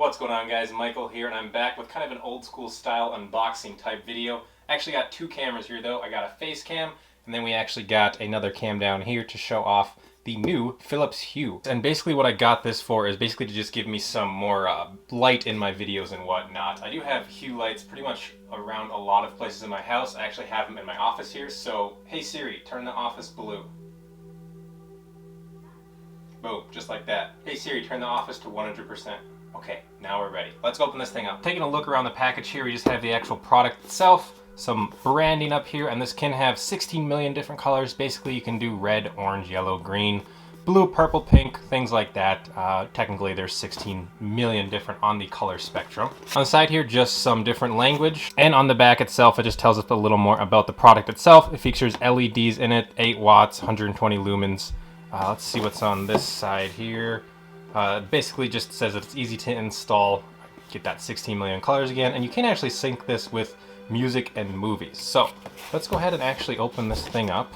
What's going on, guys? Michael here, and I'm back with kind of an old school style unboxing type video. I actually got two cameras here though. I got a face cam, and then we actually got another cam down here to show off the new Philips Hue. And basically what I got this for is basically to just give me some more light in my videos and whatnot. I do have Hue lights pretty much around a lot of places in my house. I actually have them in my office here, so hey Siri, turn the office blue. Boom, just like that. Hey Siri, turn the office to 100%. Okay, now we're ready. Let's open this thing up. Taking a look around the package here, we just have the actual product itself, some branding up here, and this can have 16 million different colors. Basically, you can do red, orange, yellow, green, blue, purple, pink, things like that. Technically, there's 16 million different on the color spectrum. On the side here, just some different language. And on the back itself, it just tells us a little more about the product itself. It features LEDs in it, 8 watts, 120 lumens. Let's see what's on this side here. Basically just says that it's easy to install, get that 16 million colors again, and you can actually sync this with music and movies. So let's go ahead and actually open this thing up.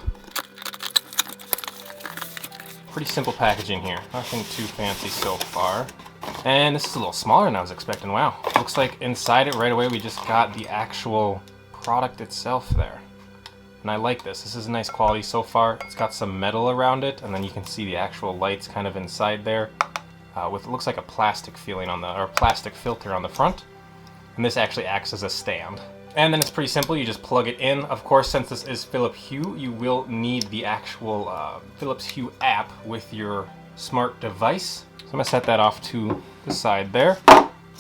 Pretty simple packaging here, nothing too fancy so far. And this is a little smaller than I was expecting. Wow, looks like inside it right away we just got the actual product itself there. And I like this. This is nice quality so far. It's got some metal around it, and then you can see the actual lights kind of inside there. With, it looks like a plastic feeling on the, or plastic filter on the front. And this actually acts as a stand. And then it's pretty simple, you just plug it in. Of course, since this is Philips Hue, you will need the actual Philips Hue app with your smart device. So I'm gonna set that off to the side there.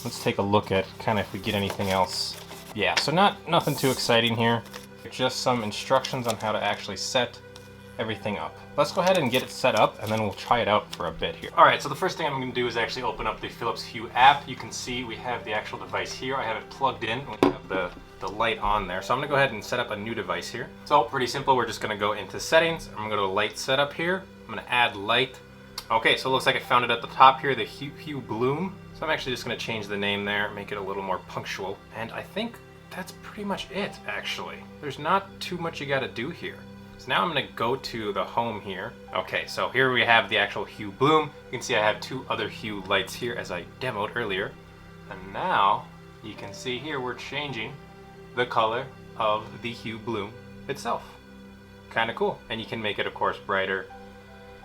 Let's take a look at kind of if we get anything else. Yeah, so nothing too exciting here. Just some instructions on how to actually set everything up. Let's go ahead and get it set up, and then we'll try it out for a bit here. Alright, so the first thing I'm going to do is actually open up the Philips Hue app. You can see we have the actual device here. I have it plugged in. We have the light on there. So I'm going to go ahead and set up a new device here. So pretty simple. We're just going to go into settings. I'm going to go to light setup here. I'm going to add light. Okay, so it looks like I found it at the top here, the Hue Bloom. So I'm actually just going to change the name there, make it a little more punctual. And I think that's pretty much it, actually. There's not too much you got to do here. So now I'm going to go to the home here. Okay, so here we have the actual Hue Bloom. You can see I have two other Hue lights here as I demoed earlier. And now you can see here we're changing the color of the Hue Bloom itself. Kind of cool. And you can make it, of course, brighter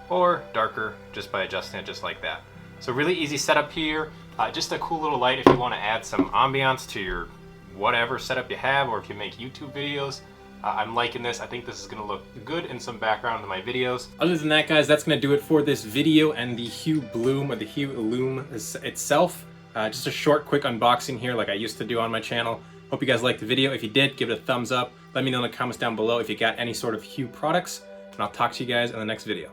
or darker just by adjusting it just like that. So really easy setup here. Just a cool little light if you want to add some ambiance to your whatever setup you have, or if you make YouTube videos. I'm liking this. I think this is going to look good in some background in my videos. Other than that, guys, that's going to do it for this video and the Hue Bloom, or the Hue Loom itself. Just a short, quick unboxing here like I used to do on my channel. Hope you guys liked the video. If you did, give it a thumbs up. Let me know in the comments down below if you got any sort of Hue products, and I'll talk to you guys in the next video.